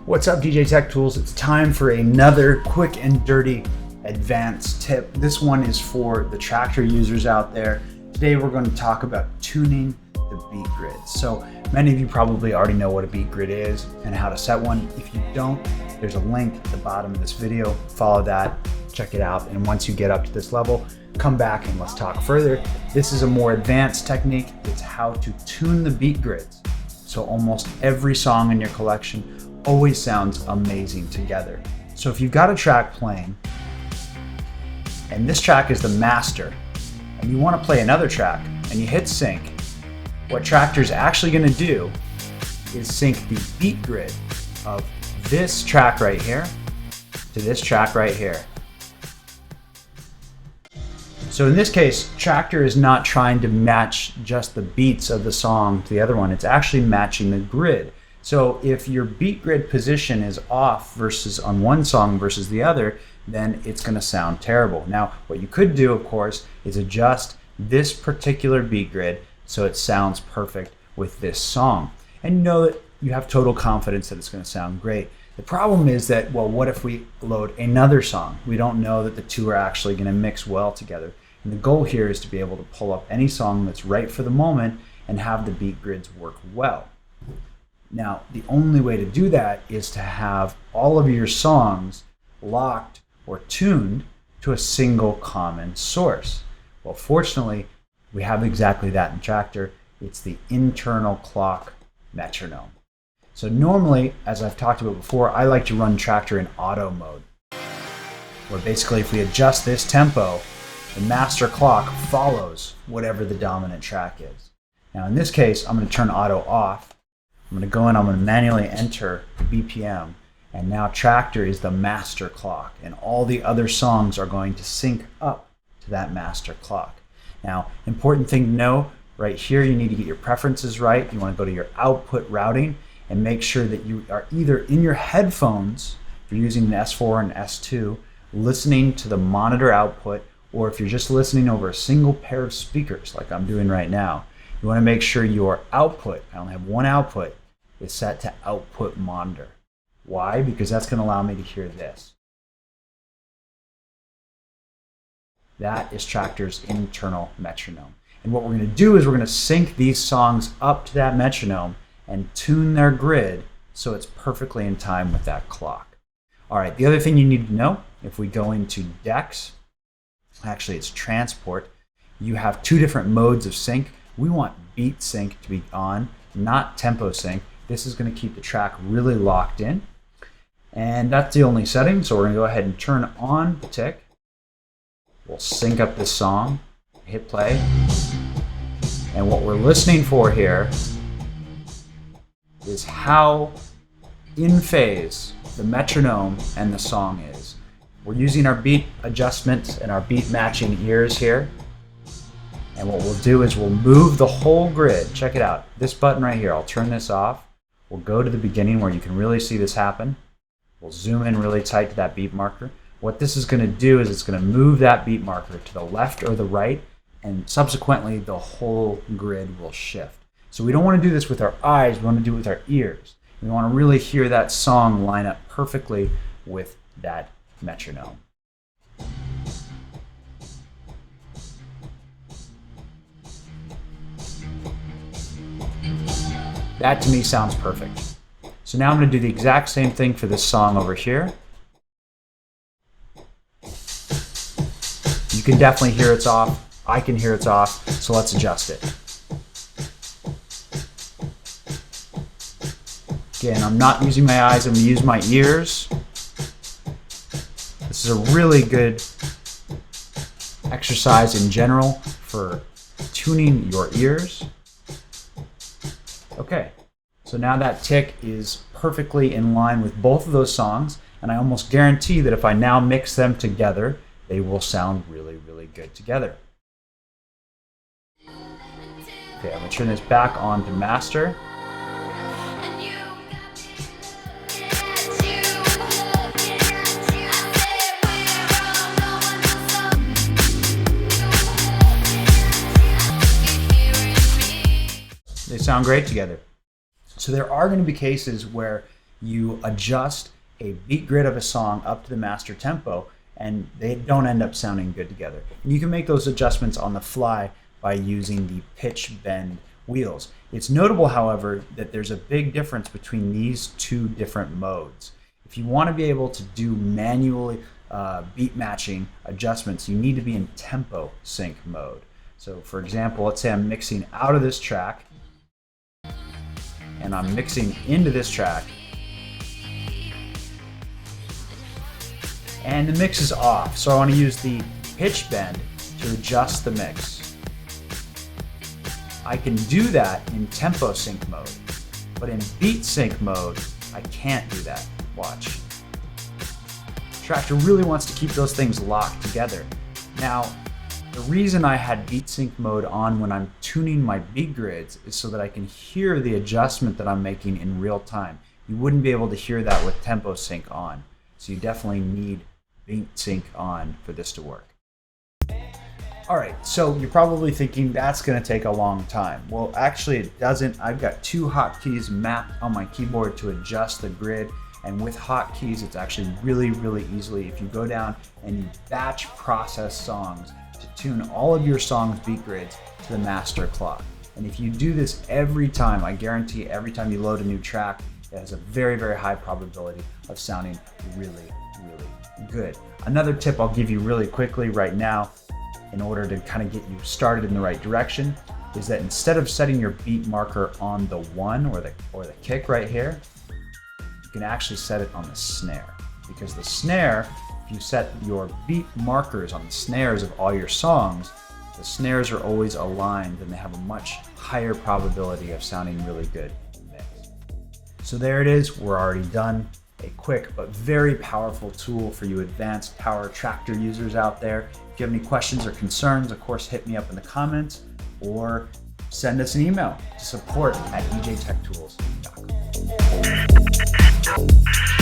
What's up, DJ Tech Tools? It's time for another quick and dirty advanced tip. This one is for the Traktor users out there. Today we're going to talk about tuning the Beatgrid. So many of you probably already know what a Beatgrid is and how to set one. If you don't, there's a link at the bottom of this video. Follow that, check it out, and once you get up to this level, come back and let's talk further. This is a more advanced technique. It's how to tune the Beatgrids. So almost every song in your collection always sounds amazing together. So if you've got a track playing, and this track is the master, and you want to play another track, and you hit sync, what Traktor's actually going to do is sync the Beatgrid of this track right here to this track right here. So in this case, Traktor is not trying to match just the beats of the song to the other one. It's actually matching the grid. So if your Beatgrid position is off versus on one song versus the other, then it's going to sound terrible. Now, what you could do, of course, is adjust this particular Beatgrid so it sounds perfect with this song. And know that you have total confidence that it's going to sound great. The problem is that, well, what if we load another song? We don't know that the two are actually going to mix well together. And the goal here is to be able to pull up any song that's right for the moment and have the Beatgrids work well. Now, the only way to do that is to have all of your songs locked or tuned to a single common source. Well, fortunately, we have exactly that in Traktor. It's the internal clock metronome. So normally, as I've talked about before, I like to run Traktor in auto mode, where basically if we adjust this tempo, the master clock follows whatever the dominant track is. Now in this case, I'm going to turn auto off. I'm going to go in, I'm going to manually enter the BPM, and now Traktor is the master clock, and all the other songs are going to sync up to that master clock. Now, important thing to know, right here you need to get your preferences right. You want to go to your output routing and make sure that you are either in your headphones, if you're using an S4 and S2, listening to the monitor output, or if you're just listening over a single pair of speakers like I'm doing right now, you want to make sure your output, I only have one output, is set to output monitor. Why? Because that's going to allow me to hear this. That is Traktor's internal metronome. And what we're going to do is we're going to sync these songs up to that metronome and tune their grid so it's perfectly in time with that clock. All right, the other thing you need to know, if we go into decks, actually it's transport, you have two different modes of sync. We want beat sync to be on, not tempo sync. This is going to keep the track really locked in. And that's the only setting, so we're going to go ahead and turn on the tick. We'll sync up this song, hit play. And what we're listening for here is how in phase the metronome and the song is. We're using our beat adjustments and our beat matching ears here. And what we'll do is we'll move the whole grid. Check it out. This button right here, I'll turn this off. We'll go to the beginning where you can really see this happen. We'll zoom in really tight to that beat marker. What this is going to do is it's going to move that beat marker to the left or the right, and subsequently the whole grid will shift. So we don't want to do this with our eyes, we want to do it with our ears. We want to really hear that song line up perfectly with that metronome. That to me sounds perfect. So now I'm going to do the exact same thing for this song over here. You can definitely hear it's off. I can hear it's off. So let's adjust it. Again, I'm not using my eyes, I'm going to use my ears. This is a really good exercise in general for tuning your ears. Okay, so now that tick is perfectly in line with both of those songs, and I almost guarantee that if I now mix them together, they will sound really, really good together. Okay, I'm going to turn this back on to master. They sound great together. So there are going to be cases where you adjust a beat grid of a song up to the master tempo, and they don't end up sounding good together. And you can make those adjustments on the fly by using the pitch bend wheels. It's notable, however, that there's a big difference between these two different modes. If you want to be able to do manually beat matching adjustments, you need to be in tempo sync mode. So for example, let's say I'm mixing out of this track and I'm mixing into this track, and the mix is off. So I want to use the pitch bend to adjust the mix. I can do that in tempo sync mode, but in beat sync mode, I can't do that. Watch. Traktor really wants to keep those things locked together. Now, the reason I had beat sync mode on when I'm tuning my beat grids is so that I can hear the adjustment that I'm making in real time. You wouldn't be able to hear that with tempo sync on. So you definitely need beat sync on for this to work. All right, so you're probably thinking that's gonna take a long time. Well, actually it doesn't. I've got two hotkeys mapped on my keyboard to adjust the grid. And with hotkeys, it's actually really, really easily. If you go down and you batch process songs to tune all of your songs' beat grids to the master clock. And if you do this every time, I guarantee every time you load a new track, it has a very, very high probability of sounding really, really good. Another tip I'll give you really quickly right now in order to kind of get you started in the right direction is that instead of setting your beat marker on the one or the kick right here, you can actually set it on the snare, because the snare, if you set your beat markers on the snares of all your songs, the snares are always aligned and they have a much higher probability of sounding really good in the mix. So there it is, we're already done. A quick but very powerful tool for you advanced power Traktor users out there. If you have any questions or concerns, of course, hit me up in the comments or send us an email to support@ejtechtools.com.